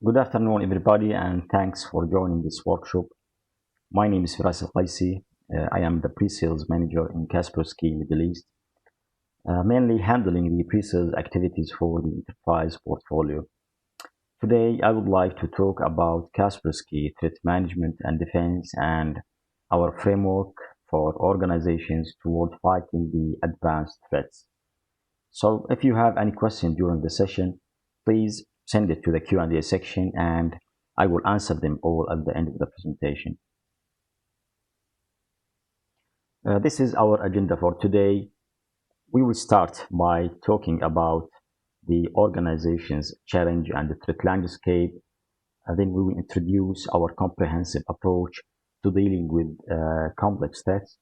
Good afternoon, everybody, and thanks for joining this workshop. My name is Feras Alqaisi. I am the pre-sales manager in Kaspersky, Middle East, mainly handling the pre-sales activities for the enterprise portfolio. Today, I would like to talk about Kaspersky threat management and defense and our framework for organizations toward fighting the advanced threats. So if you have any question during the session, please send it to the Q&A section and I will answer them all at the end of the presentation. This is our agenda for today. We will start by talking about the organization's challenge and the threat landscape. Then we will introduce our comprehensive approach to dealing with complex threats.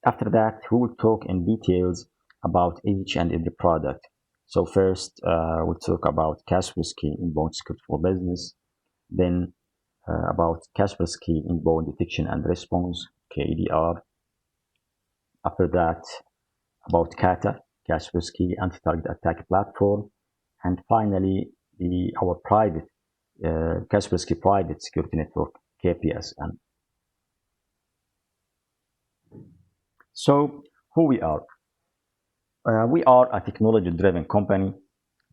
After that, we will talk in details about each and every product. So first, we'll talk about Kaspersky Inborn Security for Business, then about Kaspersky Inborn Detection and Response, KDR. After that, about Cata, Kaspersky Anti-Target Attack Platform, and finally, our private Kaspersky Private Security Network, KPSN. So, who we are? We are a technology-driven company.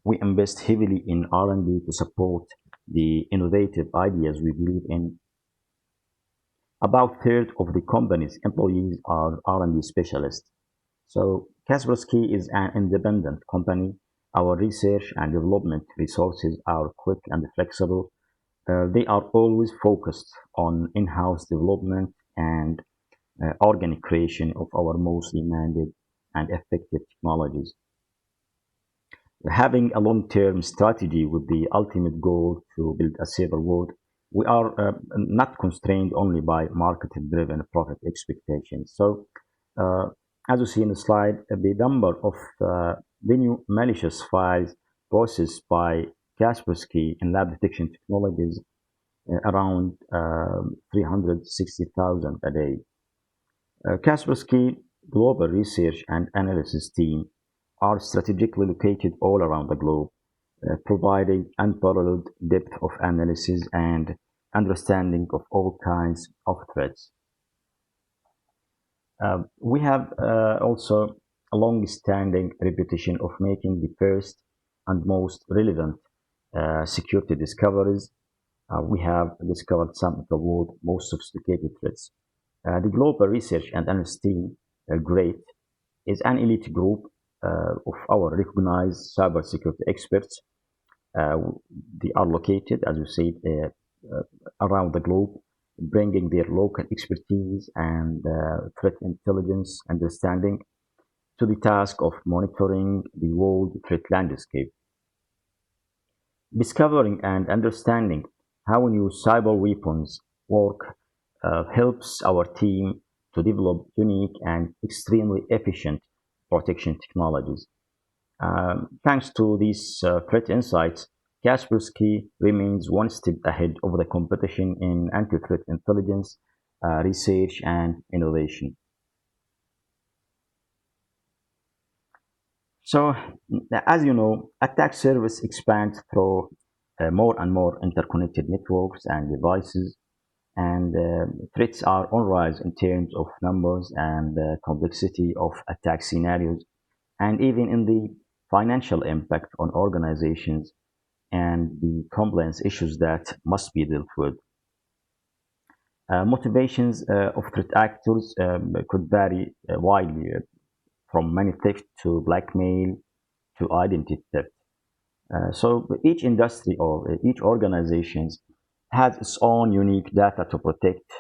We invest heavily in R&D to support the innovative ideas we believe in. About a third of the company's employees are R&D specialists. So Kaspersky is an independent company. Our research and development resources are quick and flexible. They are always focused on in-house development and organic creation of our most demanded and effective technologies. Having a long-term strategy with the ultimate goal to build a safer world, we are not constrained only by market-driven profit expectations. So, as you see in the slide, the number of the new malicious files processed by Kaspersky in lab detection technologies around 360,000 a day. Kaspersky Global Research and Analysis team are strategically located all around the globe, providing unparalleled depth of analysis and understanding of all kinds of threats. We have also a long-standing reputation of making the first and most relevant security discoveries. We have discovered some of the world's most sophisticated threats. The Global Research and Analysis team, GREAT, is an elite group of our recognized cybersecurity experts. They are located, as you see, around the globe, bringing their local expertise and threat intelligence understanding to the task of monitoring the world threat landscape. Discovering and understanding how new cyber weapons work helps our team to develop unique and extremely efficient protection technologies. Thanks to these threat insights, Kaspersky remains one step ahead of the competition in anti-threat intelligence, research, and innovation. So, as you know, attack surface expands through more and more interconnected networks and devices, and threats are on rise in terms of numbers and complexity of attack scenarios, and even in the financial impact on organizations and the compliance issues that must be dealt with. Motivations of threat actors could vary widely from money theft to blackmail to identity theft. So each industry or each organization has its own unique data to protect,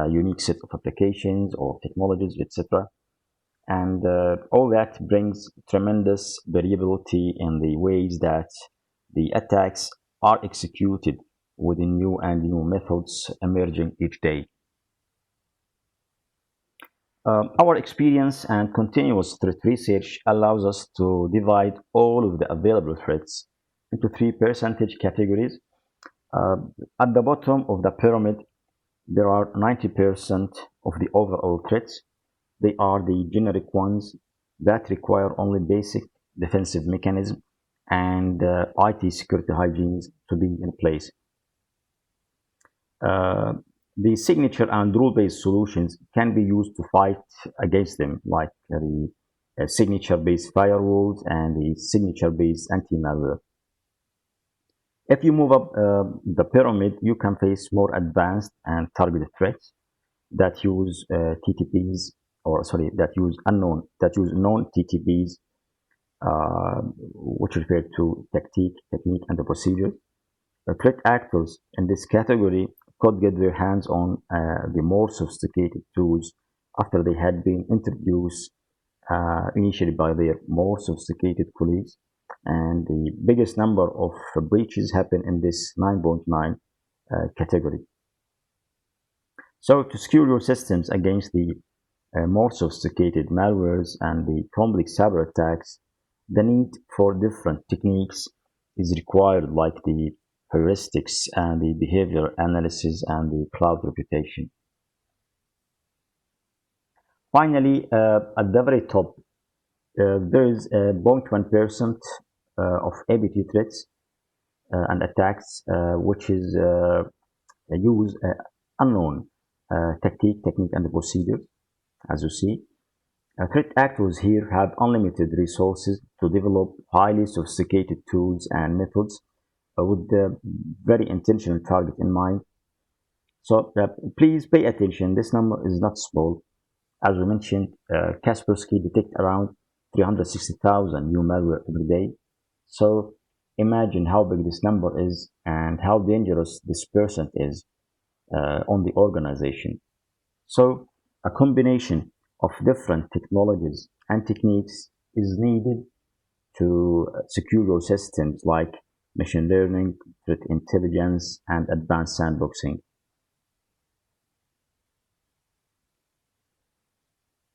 unique set of applications or technologies, etc. And all that brings tremendous variability in the ways that the attacks are executed with new and new methods emerging each day. Our experience and continuous threat research allows us to divide all of the available threats into three percentage categories. Uh, at the bottom of the pyramid, there are 90% of the overall threats. They are the generic ones that require only basic defensive mechanism and IT security hygienes to be in place. Uh, the signature and rule-based solutions can be used to fight against them, like the signature-based firewalls and the signature-based anti-malware. If you move up the pyramid, you can face more advanced and targeted threats that use TTPs, or sorry, that use known TTPs, which refer to technique, and the procedure. The threat actors in this category could get their hands on the more sophisticated tools after they had been introduced initially by their more sophisticated colleagues. And the biggest number of breaches happen in this 9.9 category. So to secure your systems against the more sophisticated malwares and the complex cyber attacks, the need for different techniques is required, like the heuristics and the behavior analysis and the cloud reputation. Finally, at the very top, there is 0.1% of APT threats and attacks, which is use unknown technique, and procedures, as you see. Threat actors here have unlimited resources to develop highly sophisticated tools and methods with the very intentional target in mind. So please pay attention. This number is not small. As we mentioned, Kaspersky detect around 360,000 new malware every day. So imagine how big this number is and how dangerous this percent is on the organization. So a combination of different technologies and techniques is needed to secure your systems, like machine learning, threat intelligence, and advanced sandboxing.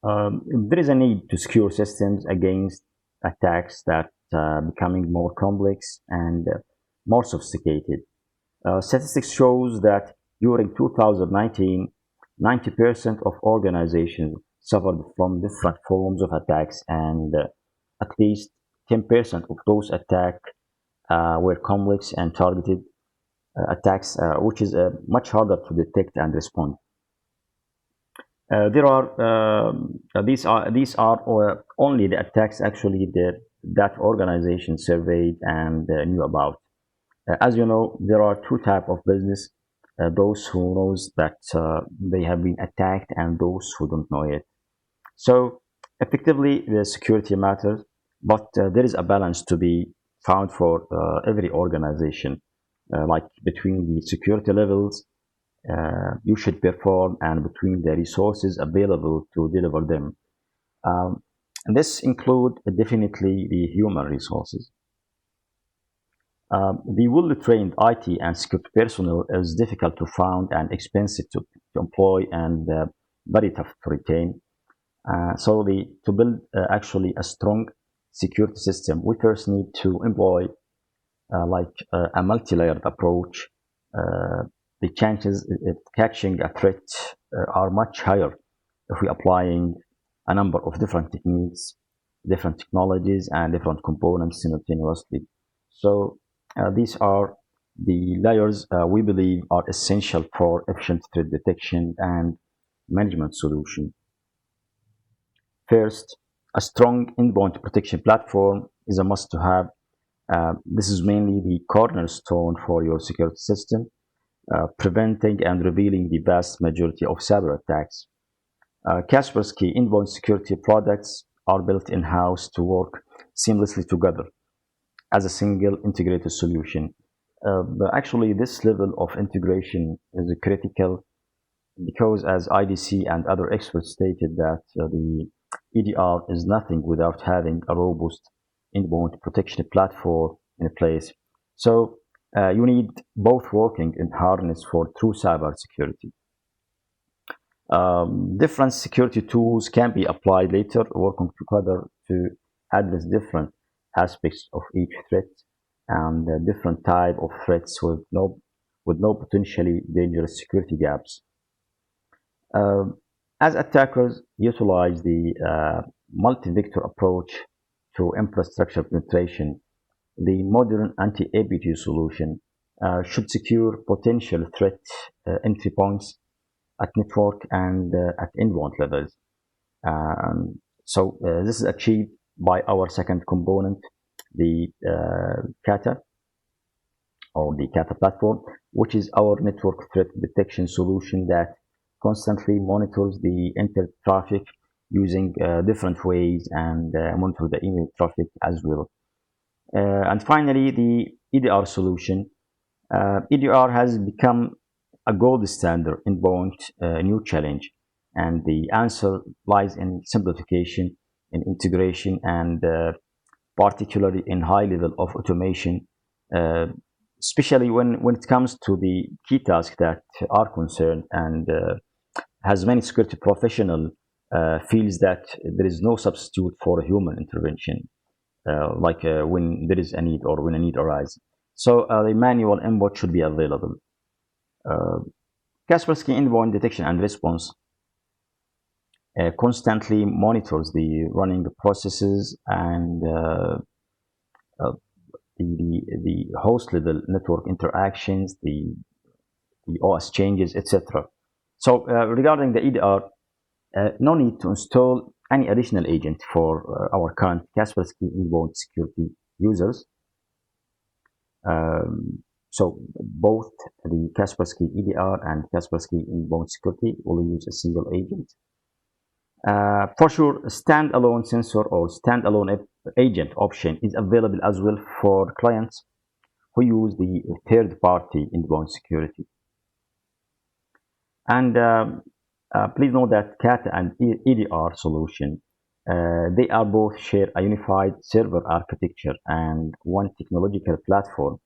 There is a need to secure systems against attacks that are becoming more complex and more sophisticated. Statistics shows that during 2019, 90% of organizations suffered from different forms of attacks, and at least 10% of those attacks were complex and targeted attacks, which is much harder to detect and respond. There are these are only the attacks actually that organization surveyed and knew about. As you know, there are two type of business: those who knows that they have been attacked, and those who don't know it. So effectively, the security matters, but there is a balance to be found for every organization, like between the security levels you should perform and between the resources available to deliver them. Um, and this include definitely the human resources. The well-trained IT and security personnel is difficult to find and expensive to employ, and very tough to retain. To build actually a strong security system, we first need to employ a multi-layered approach. Uh, the chances of catching a threat are much higher if we're applying a number of different techniques, different technologies, and different components simultaneously. So these are the layers we believe are essential for efficient threat detection and management solution. First, a strong endpoint protection platform is a must to have. This is mainly the cornerstone for your security system, preventing and revealing the vast majority of cyber attacks. Kaspersky Inborn Security products are built in-house to work seamlessly together as a single integrated solution. But actually, this level of integration is critical because, as IDC and other experts stated, that the EDR is nothing without having a robust endpoint protection platform in place. So you need both working in harness for true cyber security. Different security tools can be applied later, working together to address different aspects of each threat and different type of threats with no potentially dangerous security gaps. Um, as attackers utilize the multi-vector approach to infrastructure penetration, the modern anti-APT solution should secure potential threat entry points at network and at endpoint levels. This is achieved by our second component, the Cata or the Cata platform, which is our network threat detection solution that constantly monitors the internet traffic using different ways and monitor the email traffic as well. And finally, the EDR solution. EDR has become a gold standard in both new challenge, and the answer lies in simplification, in integration, and particularly in high level of automation, uh, especially when it comes to the key tasks that are concerned and has many security professional feels that there is no substitute for human intervention, when there is a need or when a need arises. So the manual input should be available. Uh, Kaspersky endpoint detection and response constantly monitors the running processes and uh, the host level network interactions, the OS changes, etc. So regarding the EDR, no need to install any additional agent for our current Kaspersky Inborn Security users. Um, so both the Kaspersky EDR and Kaspersky Inborn Security will use a single agent. For sure, standalone sensor or standalone agent option is available as well for clients who use the third-party inbound security. And please note that Cata and EDR solution, they are both share a unified server architecture and one technological platform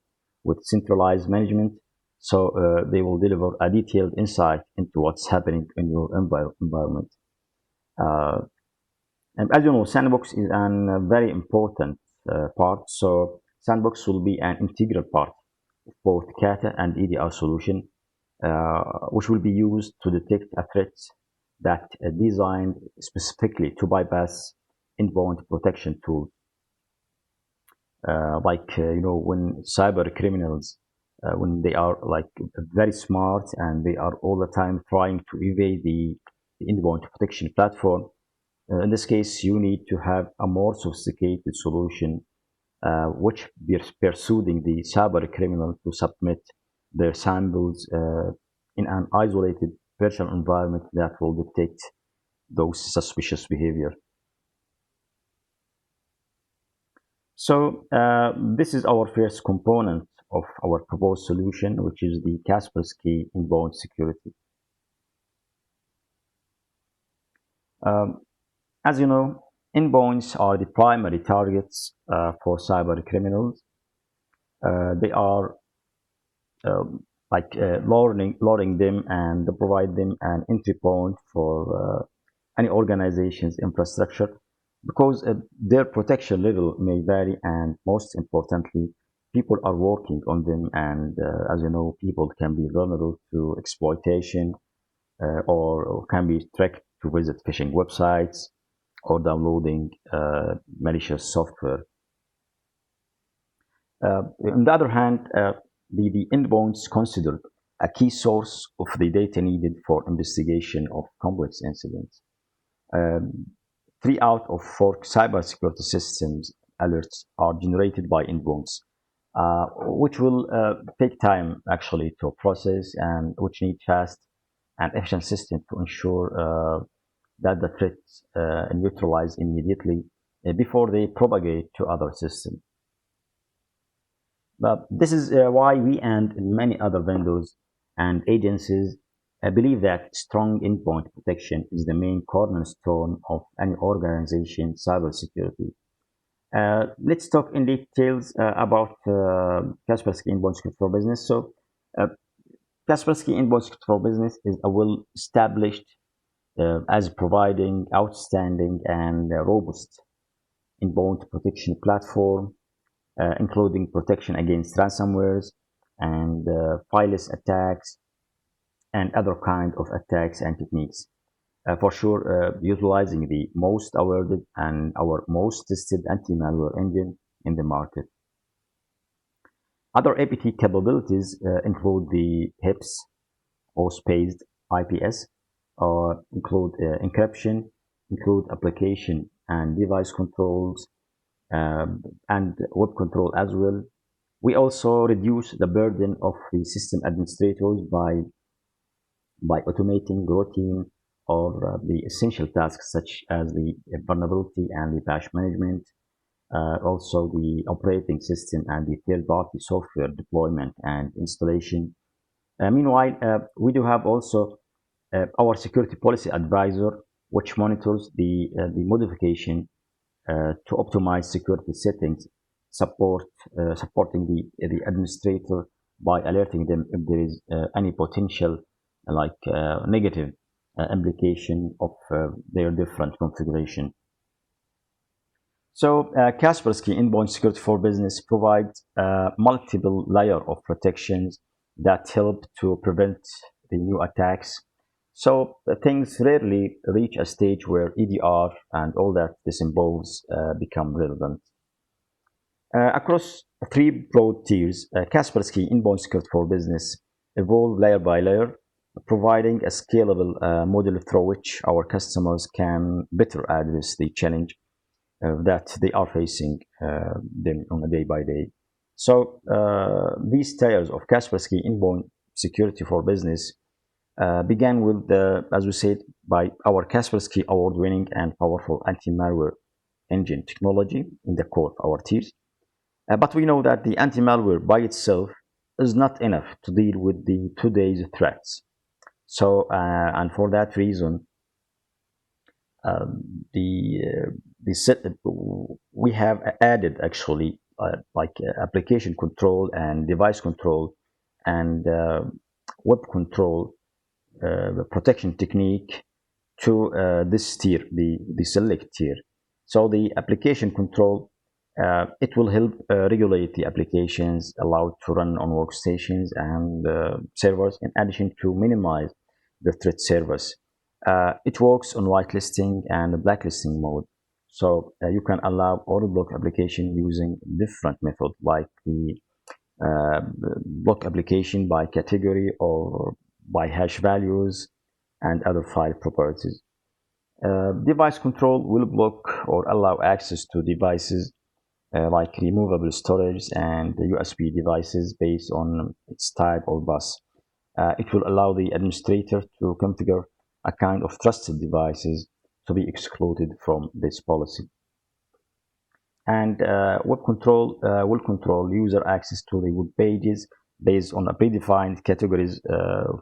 with centralized management. So they will deliver a detailed insight into what's happening in your environment. Uh, and as you know, Sandbox is a very important part. So Sandbox will be an integral part of both Cata and EDR solution, which will be used to detect a threat that designed specifically to bypass inbound protection tools. When cyber criminals, when they are like very smart and they are all the time trying to evade the inbound protection platform. In this case, you need to have a more sophisticated solution which pursuing the cyber criminal to submit their samples in an isolated virtual environment that will detect those suspicious behavior. So this is our first component of our proposed solution, which is the Kaspersky Inbound Security. Um, as you know, inbounds are the primary targets for cyber criminals. They are lowering them and provide them an entry point for any organization's infrastructure because their protection level may vary, and most importantly, people are working on them, and as you know, people can be vulnerable to exploitation or can be tracked to visit phishing websites or downloading malicious software. On the other hand, the inbounds considered a key source of the data needed for investigation of complex incidents. Um, 3 out of 4 cybersecurity systems alerts are generated by inbounds, which will take time actually to process and which need fast and efficient system to ensure that the threats neutralize immediately before they propagate to other systems. But this is why we and many other vendors and agencies believe that strong endpoint protection is the main cornerstone of any organization cybersecurity. Let's talk in details about Kaspersky Inbound Security for Business. So, uh, Kaspersky Inbound Security for Business is a well-established as providing outstanding and robust inbound protection platform including protection against ransomwares and fileless attacks and other kind of attacks and techniques. For sure, utilizing the most awarded and our most tested anti-malware engine in the market. Other APT capabilities include the HIPS, host-based IPS, include encryption, include application and device controls, and web control as well. We also reduce the burden of the system administrators by automating routine or the essential tasks such as the vulnerability and the patch management, also the operating system and the third-party software deployment and installation. Meanwhile, we do have also our security policy advisor, which monitors the modification to optimize security settings, supporting the administrator by alerting them if there is any potential negative implication of their different configuration. So Kaspersky Inborn Security for Business provides multiple layer of protections that help to prevent the new attacks. So things rarely reach a stage where EDR and all that this involves become relevant. Across three broad tiers, Kaspersky Inbound Security for Business evolve layer by layer, providing a scalable model through which our customers can better address the challenge that they are facing them on a day by day. So these tiers of Kaspersky Inbound Security for Business began with, as we said, by our Kaspersky award-winning and powerful anti-malware engine technology in the core of our tiers. But we know that the anti-malware by itself is not enough to deal with the today's threats. So, and for that reason, we have added actually application control and device control and web control protection technique to this tier, the select tier. So the application control, it will help regulate the applications allowed to run on workstations and servers, in addition to minimize the threat service. It works on whitelisting and blacklisting mode. So you can allow or block application using different methods like the block application by category or by hash values and other file properties. Device control will block or allow access to devices like removable storage and USB devices based on its type or bus. It will allow the administrator to configure a kind of trusted devices to be excluded from this policy. And web control will control user access to the web pages based on a predefined categories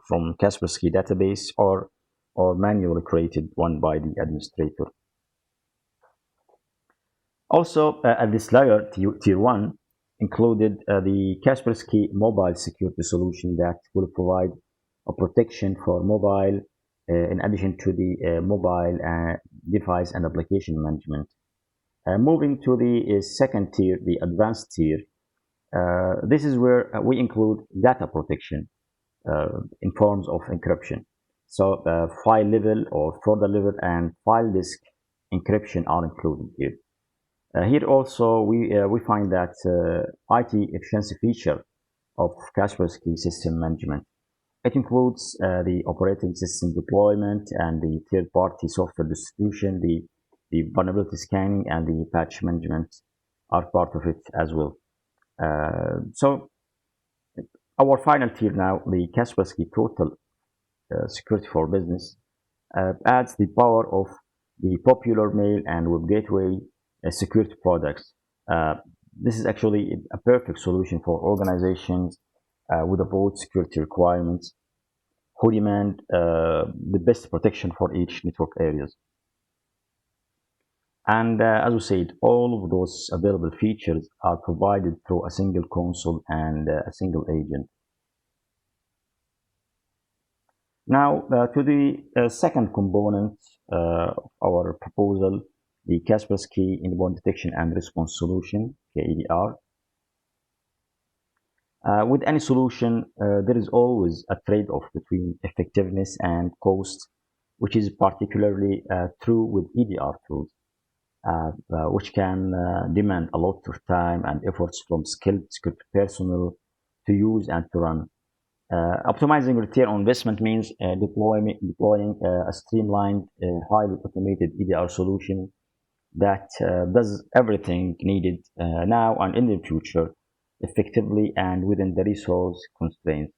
from Kaspersky database or manually created one by the administrator. Also, at this layer, tier 1, included the Kaspersky mobile security solution that will provide a protection for mobile in addition to the mobile device and application management. Moving to the second tier, the advanced tier, this is where we include data protection in forms of encryption. So file level or folder level and file disk encryption are included here. Here also we find that IT efficiency feature of Kaspersky system management. It includes the operating system deployment and the third-party software distribution, the vulnerability scanning and the patch management are part of it as well. So our final tier now, the Kaspersky Total Security for Business, adds the power of the popular mail and web gateway security products. This is actually a perfect solution for organizations with a broad security requirements who demand the best protection for each network areas. And as we said, all of those available features are provided through a single console and a single agent. Now to the second component of our proposal, the Kaspersky Inbound Detection and Response Solution, KEDR. With any solution, there is always a trade-off between effectiveness and cost, which is particularly true with EDR tools. which can demand a lot of time and efforts from skilled security personnel to use and to run. Optimizing return on investment means deploying a streamlined, highly automated EDR solution that does everything needed now and in the future effectively and within the resource constraints.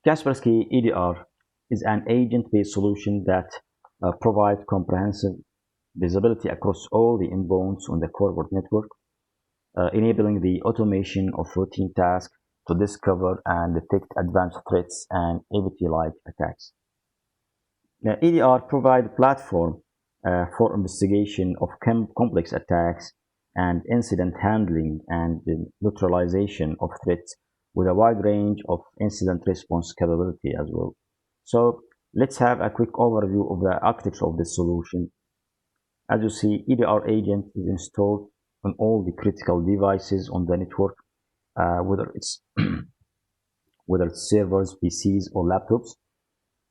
Kaspersky EDR is an agent-based solution that provides comprehensive visibility across all the endpoints on the corporate network, enabling the automation of routine tasks to discover and detect advanced threats and APT-like attacks. EDR provides a platform for investigation of complex attacks and incident handling and the neutralization of threats with a wide range of incident response capability as well. So let's have a quick overview of the architecture of this solution. As you see, EDR agent is installed on all the critical devices on the network, whether it's whether it's servers, PCs, or laptops.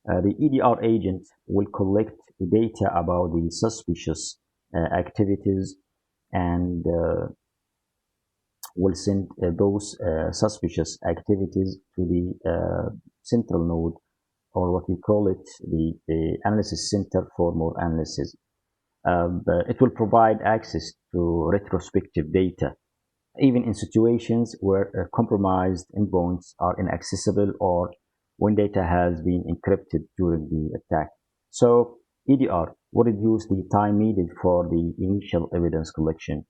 The EDR agent will collect data about the suspicious activities and will send those suspicious activities to the central node, or what we call it, the analysis center for more analysis. It will provide access to retrospective data, even in situations where compromised endpoints are inaccessible or when data has been encrypted during the attack. So EDR will reduce the time needed for the initial evidence collection.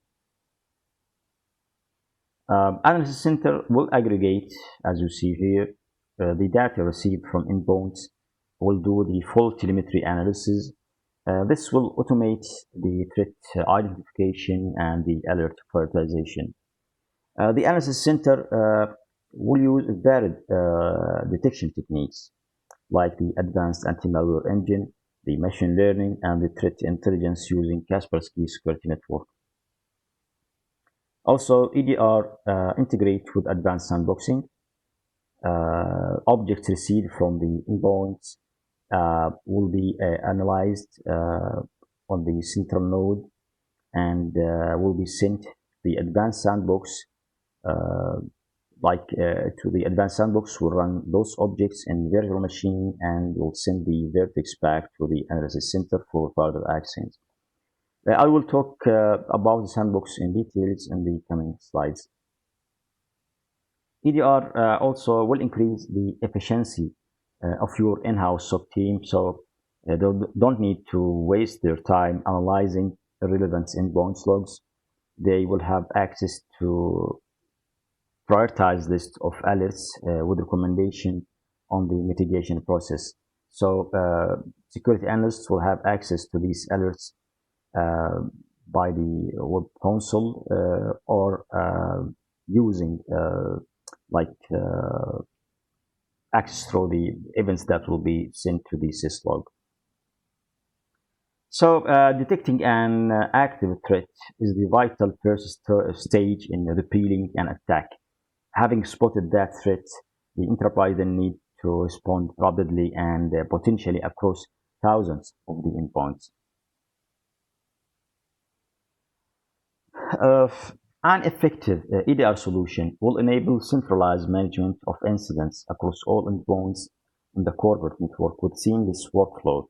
Analysis Center will aggregate, as you see here, the data received from endpoints, will do the full telemetry analysis. This will automate the threat identification and the alert prioritization. The Analysis Center will use varied detection techniques like the advanced anti-malware engine, the machine learning, and the threat intelligence using Kaspersky Security Network. Also, EDR integrates with advanced sandboxing. Objects received from the endpoints will be analyzed on the central node and will be sent the advanced sandbox. To the advanced sandbox will run those objects in virtual machine and will send the vertex back to the analysis center for further actions. I will talk about the sandbox in details in the coming slides. EDR also will increase the efficiency of your in-house SOC team, so they don't need to waste their time analyzing irrelevant endpoint logs. They will have access to prioritized list of alerts with recommendation on the mitigation process. So security analysts will have access to these alerts by the web console or using access through the events that will be sent to the syslog. So detecting an active threat is the vital first stage in repelling an attack. Having spotted that threat, the enterprise then needs to respond rapidly and potentially across thousands of the endpoints. An effective EDR solution will enable centralized management of incidents across all endpoints in the corporate network with seamless workflow.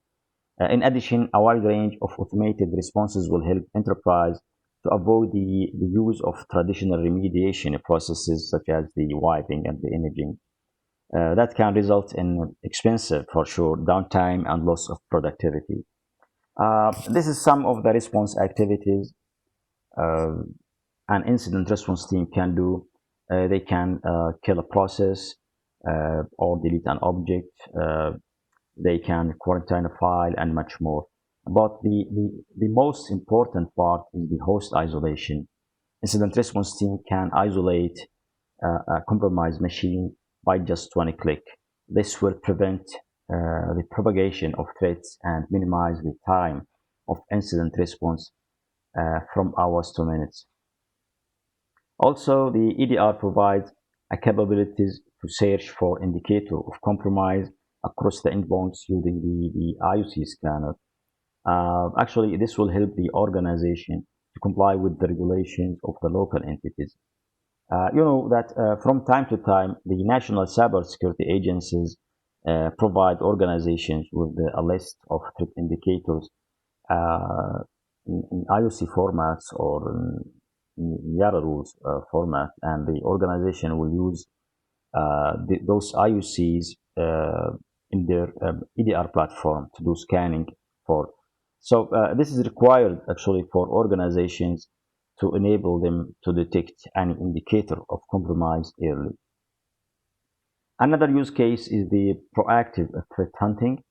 In addition, a wide range of automated responses will help enterprise to avoid the use of traditional remediation processes such as the wiping and the imaging. That can result in expensive, for sure, downtime and loss of productivity. This is some of the response activities an incident response team can do. They can kill a process or delete an object. They can quarantine a file and much more. But the most important part is the host isolation. Incident response team can isolate a compromised machine by just one click. This will prevent the propagation of threats and minimize the time of incident response from hours to minutes. Also, the EDR provides a capabilities to search for indicator of compromise across the endpoints using the IOC scanner. Actually, this will help the organization to comply with the regulations of the local entities. You know that from time to time, the national cybersecurity agencies provide organizations with a list of threat indicators uh, in IOC formats or in Yara rules format, and the organization will use those IOCs in their EDR platform to do scanning for. So this is required actually for organizations to enable them to detect any indicator of compromise early. Another use case is the proactive threat hunting.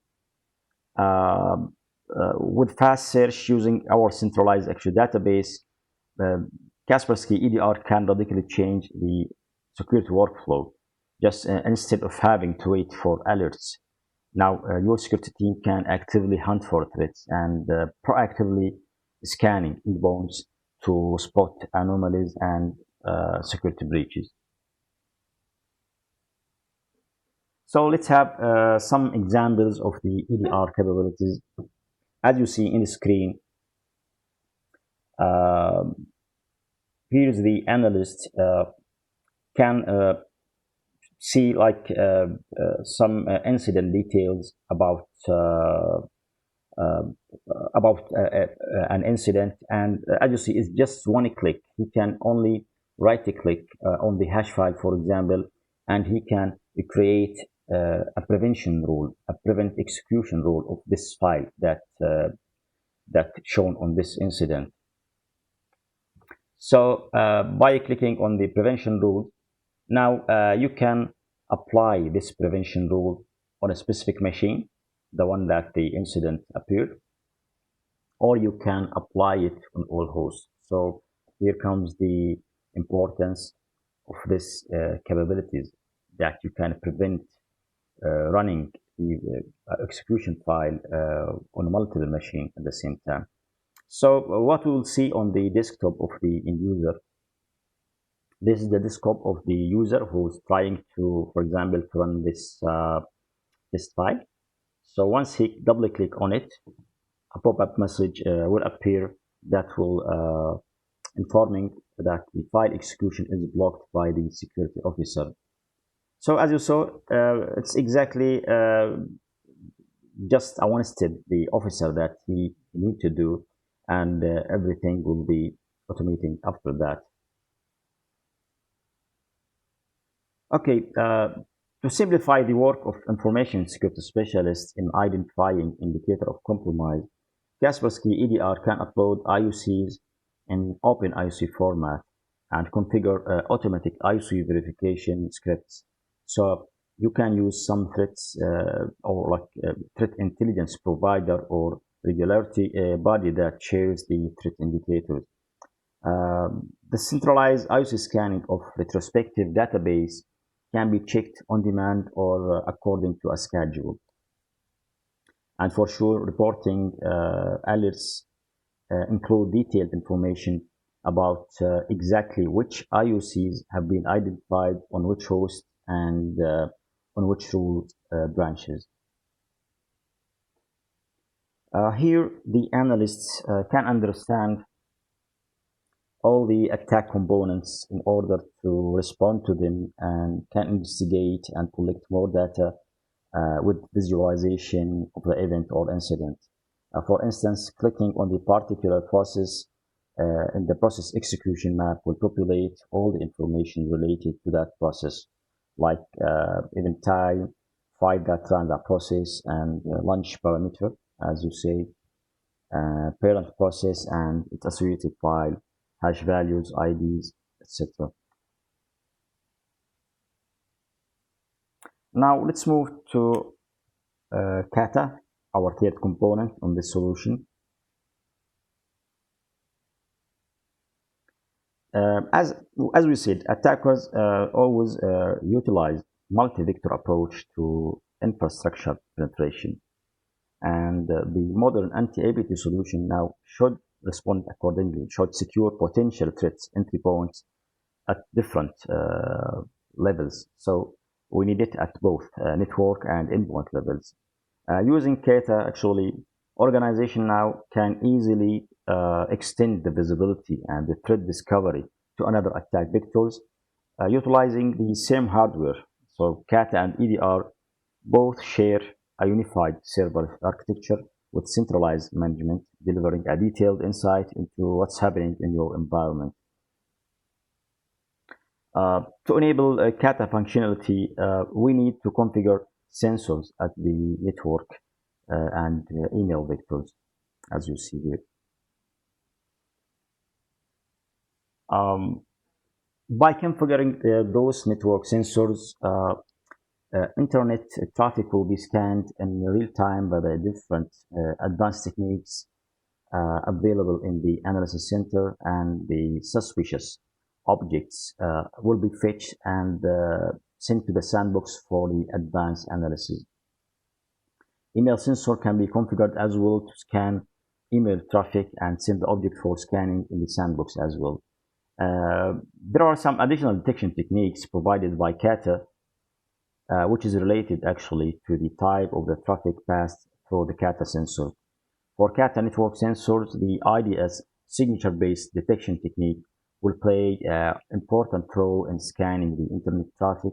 With fast search using our centralized actual database, uh, Kaspersky EDR can radically change the security workflow. Just instead of having to wait for alerts, now your security team can actively hunt for threats and proactively scanning inbounds to spot anomalies and security breaches. So let's have some examples of the EDR capabilities. As you see in the screen, uh, here's the analyst can see like some incident details uh, about an incident, and as you see, it's just one click. He can only right click on the hash file, for example, and he can create a prevention rule, a prevent execution rule of this file that shown on this incident. So by clicking on the prevention rule, now you can apply this prevention rule on a specific machine, the one that the incident appeared, or you can apply it on all hosts. So here comes the importance of this capabilities, that you can prevent running the execution file on multiple machines at the same time. So what we will see on the desktop of the end user, this is the desktop of the user who's trying to, for example, to run this file. So once he double click on it, a pop-up message will appear that will informing that the file execution is blocked by the security officer. So as you saw, it's exactly just a one step the officer that he need to do, and everything will be automating after that. Okay, to simplify the work of information security specialists in identifying indicator of compromise, Kaspersky EDR can upload IOCs in open IOC format and configure automatic IOC verification scripts. So you can use some threats or like threat intelligence provider or regularity body that shares the threat indicators. The centralized IOC scanning of retrospective database can be checked on demand or according to a schedule. And for sure, reporting alerts include detailed information about exactly which IOCs have been identified on which host and on which rule branches. Here, the analysts can understand all the attack components in order to respond to them, and can investigate and collect more data with visualization of the event or incident. For instance, clicking on the particular process in the process execution map will populate all the information related to that process, like event time, file that ran that process, and launch parameter, as you say, parent process and its associated file, hash values, IDs, etc. Now let's move to Cata, our third component on this solution. As we said, attackers always utilize multi-vector approach to infrastructure penetration, and the modern anti-APT solution now should respond accordingly, should secure potential threats entry points at different levels. So we need it at both network and endpoint levels. Using Cata, actually, Organization now can easily extend the visibility and the threat discovery to another attack vectors utilizing the same hardware. So Cata and EDR both share a unified server architecture with centralized management, delivering a detailed insight into what's happening in your environment. To enable Cata functionality, we need to configure sensors at the network and email vectors, as you see here. Um, by configuring those network sensors, internet traffic will be scanned in real time by the different advanced techniques available in the analysis center, and the suspicious objects will be fetched and sent to the sandbox for the advanced analysis. Email sensor can be configured as well to scan email traffic and send the object for scanning in the sandbox as well. There are some additional detection techniques provided by Cata, which is related actually to the type of the traffic passed through the Cata sensor. For Cata network sensors, the IDS signature-based detection technique will play an important role in scanning the internet traffic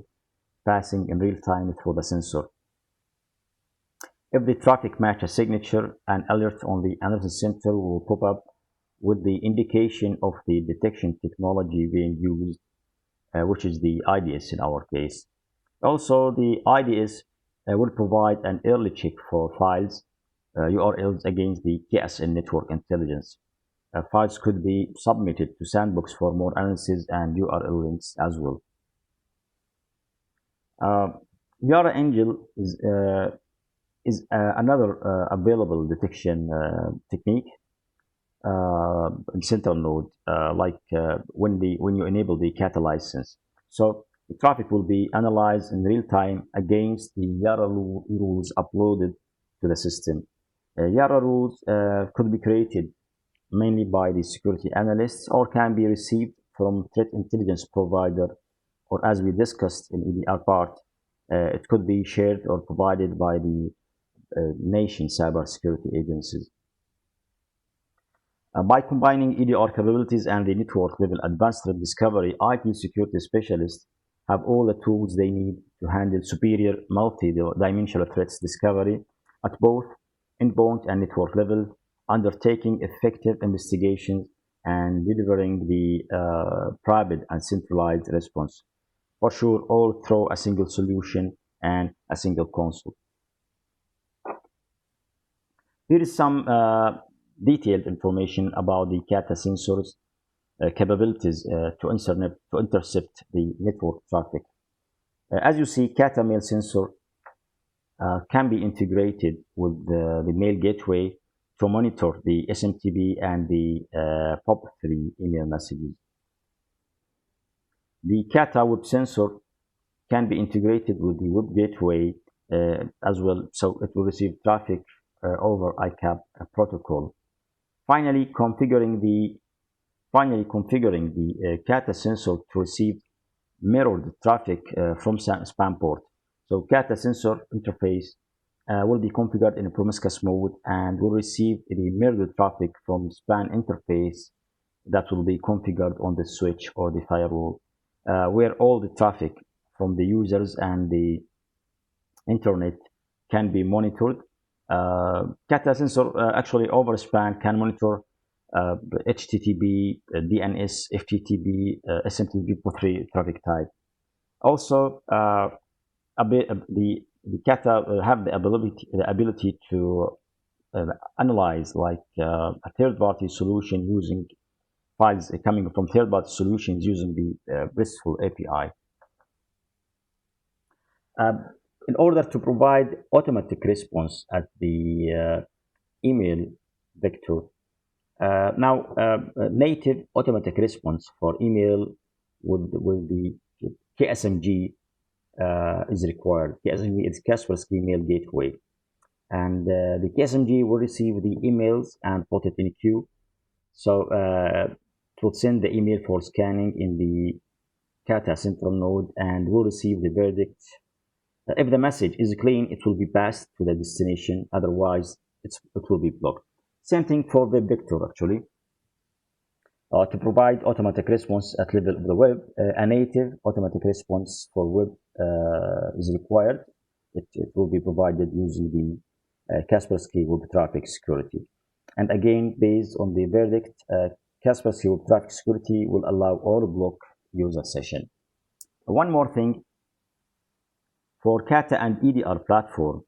passing in real time through the sensor. If the traffic matches signature, an alert on the analysis center will pop up with the indication of the detection technology being used, which is the IDS in our case. Also, the IDS will provide an early check for files URLs against the KPSN network intelligence. Files could be submitted to Sandbox for more analysis and URL links as well. Yara Angel is another available detection technique in central node, when you enable the Cata license. So the traffic will be analyzed in real time against the Yara rules uploaded to the system. Yara rules could be created mainly by the security analysts or can be received from threat intelligence provider, or as we discussed in EDR part, it could be shared or provided by the nation cybersecurity agencies. By combining EDR capabilities and the network level advanced threat discovery, IT security specialists have all the tools they need to handle superior multi-dimensional threats discovery at both endpoint and network level, undertaking effective investigations and delivering the private and centralized response. For sure, all through a single solution and a single console. Here is some detailed information about the Cata sensors capabilities to intercept the network traffic. As you see, Cata mail sensor can be integrated with the mail gateway to monitor the SMTP and the POP3 email messages. The Cata web sensor can be integrated with the web gateway as well, so it will receive traffic over ICAP protocol. Finally, configuring the Cata sensor to receive mirrored traffic from spam port. So Cata sensor interface will be configured in a promiscuous mode and will receive the mirrored traffic from spam interface that will be configured on the switch or the firewall, where all the traffic from the users and the internet can be monitored. Cata sensor actually over span can monitor HTTP, DNS, FTTP, SMTP POP3 traffic type. Also, the Cata have the ability to analyze like a third-party solution using files coming from third-party solutions using the RESTful API. In order to provide automatic response at the email vector, native automatic response for email with the KSMG is required. KSMG is Kaspersky Mail Gateway, and the KSMG will receive the emails and put it in queue. So it will send the email for scanning in the Cata central node and will receive the verdict. If the message is clean, it will be passed to the destination. Otherwise, it will be blocked. Same thing for web vector actually. To provide automatic response at level of the web, a native automatic response for web is required. It will be provided using the Kaspersky Web Traffic Security. And again, based on the verdict, Kaspersky Web Traffic Security will allow all block user session. One more thing, for Cata and EDR platform,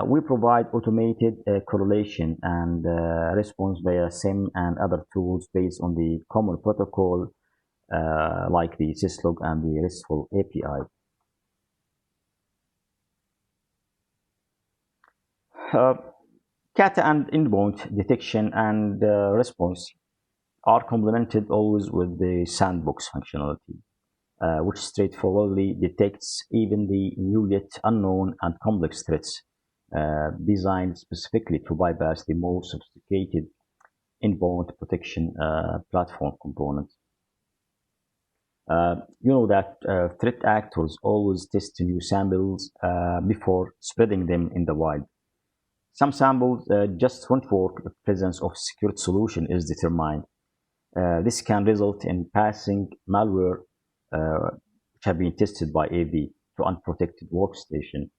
we provide automated correlation and response via SIM and other tools based on the common protocol like the syslog and the RESTful API. Cata and endpoint detection and response are complemented always with the sandbox functionality, which straightforwardly detects even the new yet unknown and complex threats, designed specifically to bypass the more sophisticated endpoint protection platform components. You know that threat actors always test new samples before spreading them in the wild. Some samples just won't work if the presence of secured solution is determined. This can result in passing malware which have been tested by AV to unprotected workstation.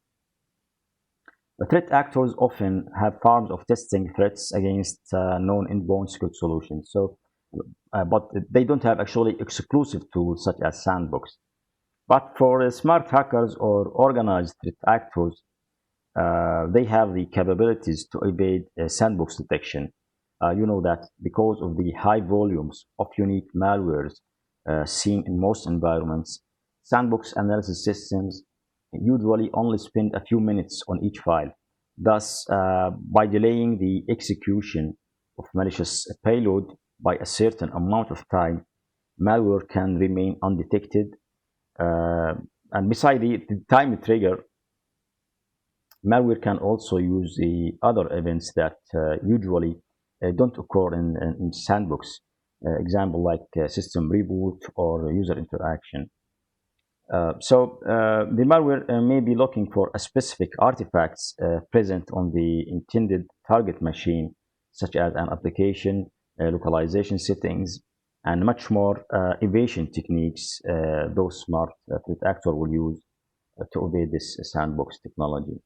The threat actors often have forms of testing threats against known inbound security solutions. But they don't have actually exclusive tools such as sandbox. But for smart hackers or organized threat actors, they have the capabilities to evade sandbox detection. You know that because of the high volumes of unique malwares seen in most environments, sandbox analysis systems usually only spend a few minutes on each file. Thus, by delaying the execution of malicious payload by a certain amount of time, malware can remain undetected. And beside the time trigger, malware can also use the other events that usually don't occur in sandbox. Example like system reboot or user interaction. The malware may be looking for a specific artifacts present on the intended target machine, such as an application, localization settings, and much more evasion techniques those smart threat actor will use to evade this sandbox technology.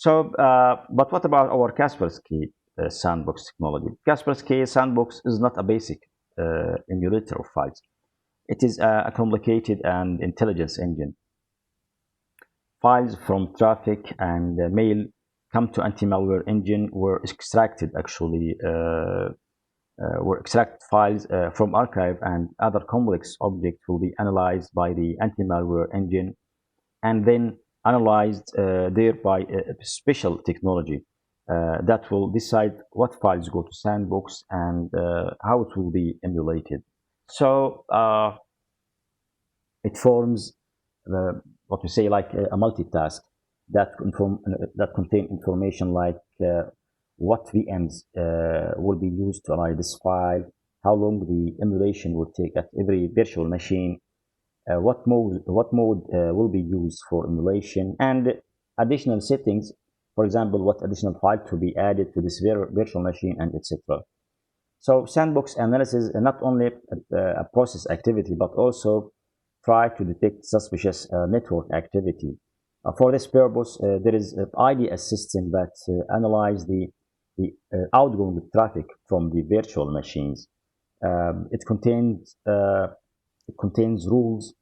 But what about our Kaspersky sandbox technology? Kaspersky sandbox is not a basic emulator of files. It is a complicated and intelligence engine. Files from traffic and mail come to anti-malware engine were extracted actually were extract files from archive, and other complex objects will be analyzed by the anti-malware engine and then analyzed there by a special technology that will decide what files go to sandbox and how it will be emulated. So it forms what we say like a multitask that contain information like what VMs will be used to analyze this file, how long the emulation will take at every virtual machine, what mode will be used for emulation, and additional settings, for example, what additional file to be added to this virtual machine, and etc. So sandbox analysis is not only a process activity, but also try to detect suspicious network activity. For this purpose, there is an IDS system that analyzes the outgoing traffic from the virtual machines. It contains rules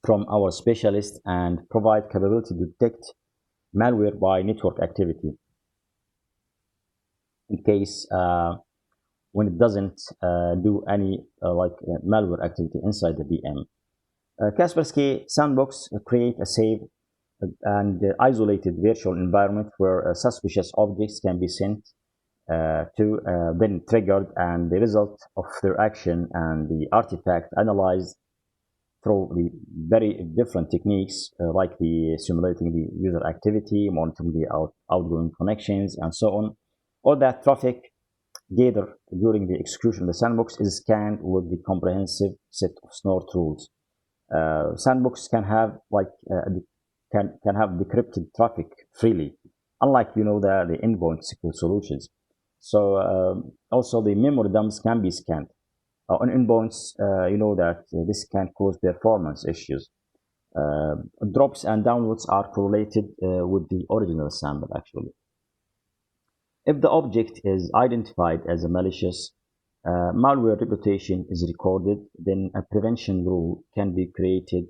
from our specialists and provide capability to detect malware by network activity in case when it doesn't do any malware activity inside the VM. Kaspersky Sandbox create a safe and isolated virtual environment where suspicious objects can be sent to then triggered, and the result of their action and the artifact analyzed through the very different techniques like the simulating the user activity, monitoring the outgoing connections, and so on. All that traffic gathered during the execution of the sandbox is scanned with the comprehensive set of snort rules. Sandbox can have can have decrypted traffic freely, unlike the endpoint secure solutions. So also the memory dumps can be scanned. On endpoints, that this can cause performance issues. Drops and downloads are correlated with the original sample actually. If the object is identified as a malicious, malware reputation is recorded, then a prevention rule can be created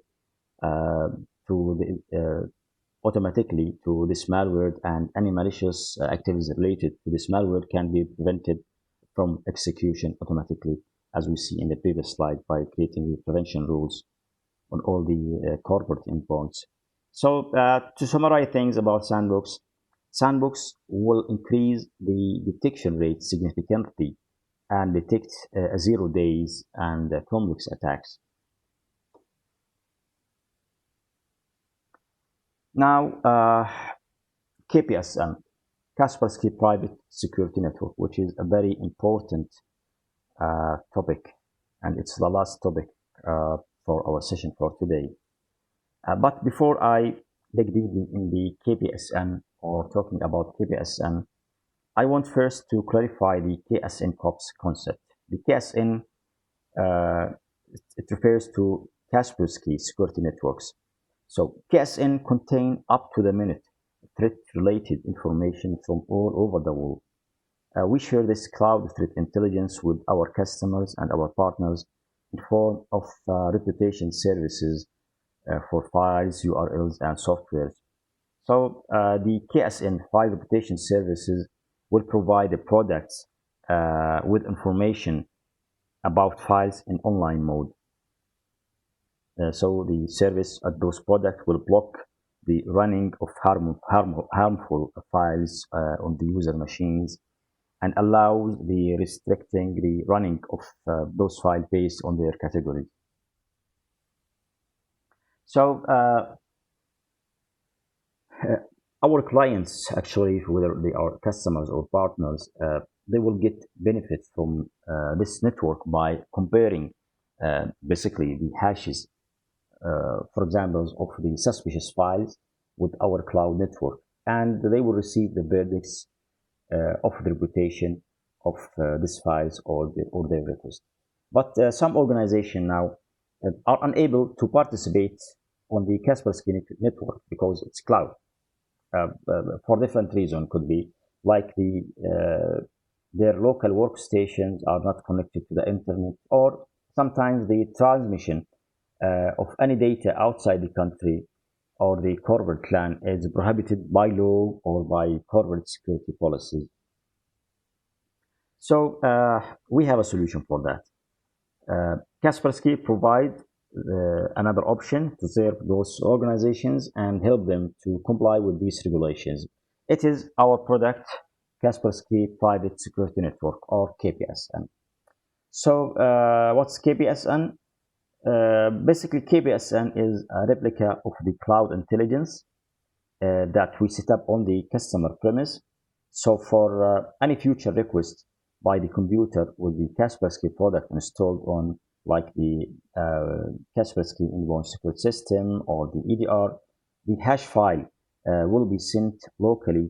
uh, automatically to this malware, and any malicious activities related to this malware can be prevented from execution automatically, as we see in the previous slide, by creating the prevention rules on all the corporate endpoints. So to summarize things about Sandbox will increase the detection rate significantly and detect 0 days and complex attacks. Now, KPSN, Kaspersky Private Security Network, which is a very important topic, and it's the last topic for our session for today. But before I dig deep in the KPSN or talking about KPSN, I want first to clarify the KSN COPS concept. The KSN, uh, it refers to Kaspersky Security Networks. So KSN contain up to the minute threat-related information from all over the world. We share this cloud threat intelligence with our customers and our partners in form of reputation services for files, URLs, and softwares. So the KSN file reputation services will provide the products with information about files in online mode. So the service at those products will block the running of harmful files on the user machines and allows the restricting the running of those files based on their categories. So our clients, actually, whether they are customers or partners, they will get benefits from this network by comparing basically the hashes, for example, of the suspicious files with our cloud network, and they will receive the verdicts of the reputation of these files or their request. But some organizations now are unable to participate on the Kaspersky network because it's cloud. For different reasons, could be like their local workstations are not connected to the internet, or sometimes the transmission of any data outside the country or the corporate clan is prohibited by law or by corporate security policies. So we have a solution for that. Kaspersky provide another option to serve those organizations and help them to comply with these regulations. It is our product, Kaspersky Private Security Network, or KPSN. So what's KPSN? Basically, KPSN is a replica of the cloud intelligence that we set up on the customer premise. So for any future request by the computer with the Kaspersky product installed on, like the Kaspersky Inborn Security system or the EDR, the hash file will be sent locally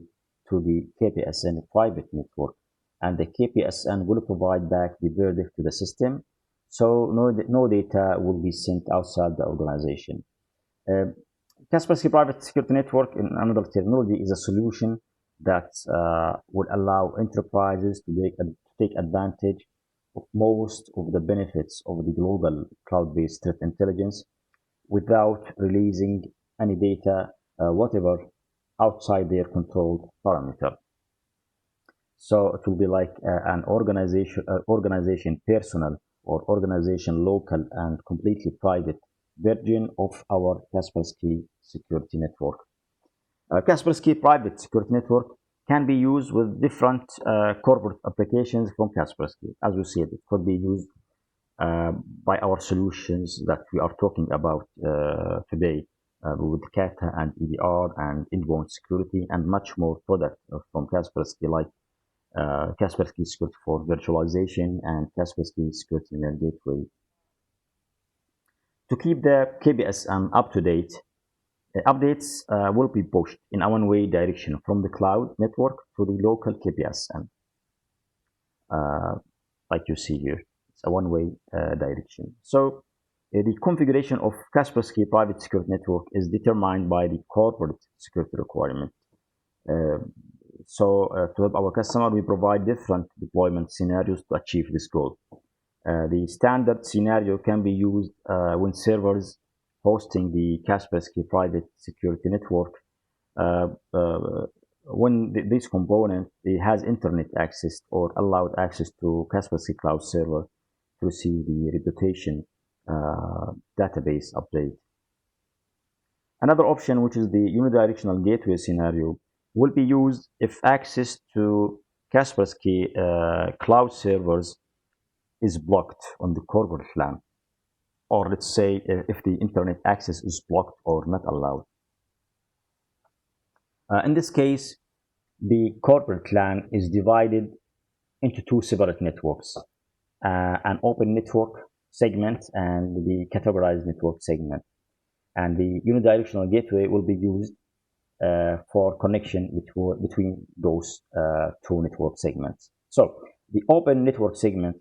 to the KPSN private network, and the KPSN will provide back the verdict to the system, so no data will be sent outside the organization. Kaspersky Private Security Network, in another terminology, is a solution that would allow enterprises to take advantage of most of the benefits of the global cloud-based threat intelligence without releasing any data, whatever, outside their controlled parameter. So it will be like an organization personal or organization local and completely private version of our Kaspersky Security Network. Kaspersky Private Security Network can be used with different corporate applications from Kaspersky. As we said, it could be used by our solutions that we are talking about today with Cata and EDR and Inborn Security and much more products from Kaspersky, like Kaspersky Security for virtualization and Kaspersky Security Gateway. To keep the KPSN up to date, Updates will be pushed in a one-way direction from the cloud network to the local KPSN, uh, like you see here. It's a one-way direction. So the configuration of Kaspersky private security network is determined by the corporate security requirement. Uh, to help our customer, we provide different deployment scenarios to achieve this goal. The standard scenario can be used when servers hosting the Kaspersky private security network, uh, uh, when this component it has internet access or allowed access to Kaspersky cloud server to receive the reputation database update. Another option, which is the unidirectional gateway scenario, will be used if access to Kaspersky cloud servers is blocked on the corporate LAN, or let's say if the internet access is blocked or not allowed. In this case, the corporate LAN is divided into two separate networks, an open network segment and the categorized network segment. And the unidirectional gateway will be used for connection between those two network segments. So the open network segment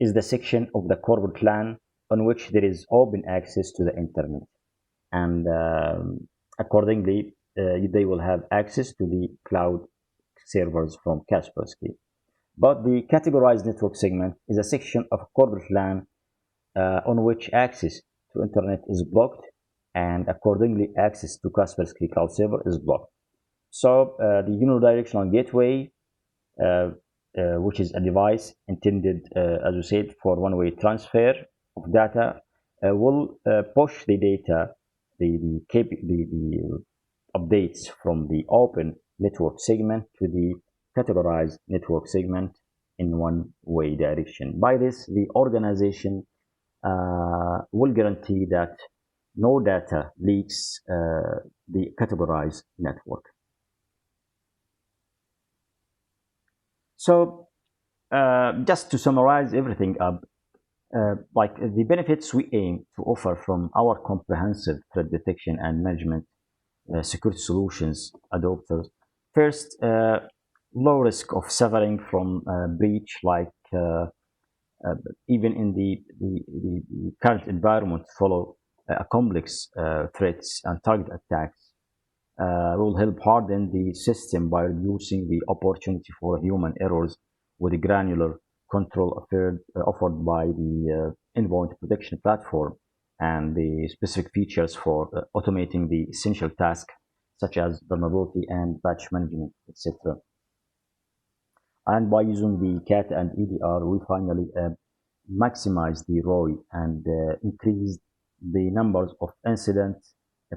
is the section of the corporate LAN on which there is open access to the internet, and accordingly they will have access to the cloud servers from Kaspersky. But the categorized network segment is a section of corporate LAN on which access to internet is blocked, and accordingly access to Kaspersky cloud server is blocked. So the unidirectional gateway, which is a device intended, as we said, for one-way transfer of data, will push the data, the updates from the open network segment to the categorized network segment in one-way direction. By this, the organization will guarantee that no data leaks the categorized network. So just to summarize everything up, like the benefits we aim to offer from our comprehensive threat detection and management security solutions adopters. First, low risk of suffering from breach, like even in the current environment follow complex threats and target attacks. Will help harden the system by reducing the opportunity for human errors with the granular control offered by the endpoint protection platform and the specific features for automating the essential tasks such as vulnerability and patch management, etc. And by using the Cata and EDR, we finally maximize the ROI and increase the numbers of incidents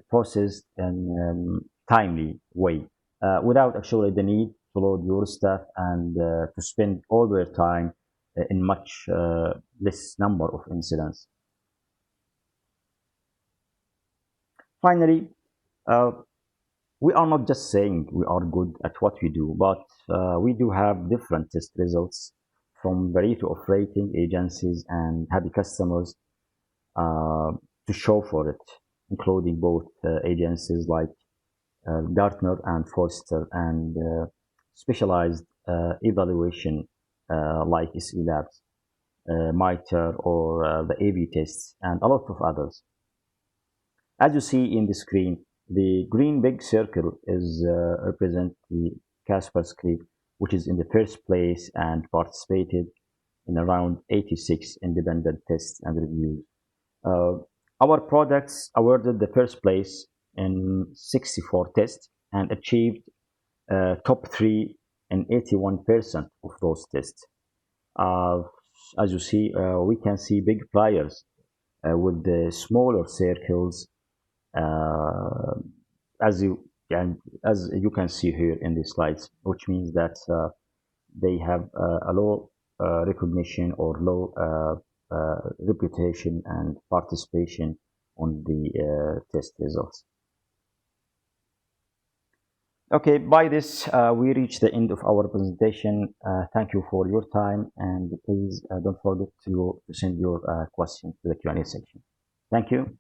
processed in timely way without actually the need to load your staff and to spend all their time in much less number of incidents. Finally, uh, we are not just saying we are good at what we do, but we do have different test results from variety of rating agencies and happy customers uh, to show for it, including both agencies like Gartner and Forrester and specialized evaluation like SE Labs, MITRE, or the A/B tests, and a lot of others. As you see in the screen, the green big circle is represent the Kaspersky, which is in the first place and participated in around 86 independent tests and reviews. Uh, our products awarded the first place in 64 tests and achieved top 3 in 81% of those tests. Uh, as you see, we can see big players with the smaller circles, uh, as you can see here in the slides, which means that they have a low recognition or low reputation and participation on the test results. Okay, by this, we reach the end of our presentation. Thank you for your time, and please don't forget to send your questions to the Q&A section. Thank you.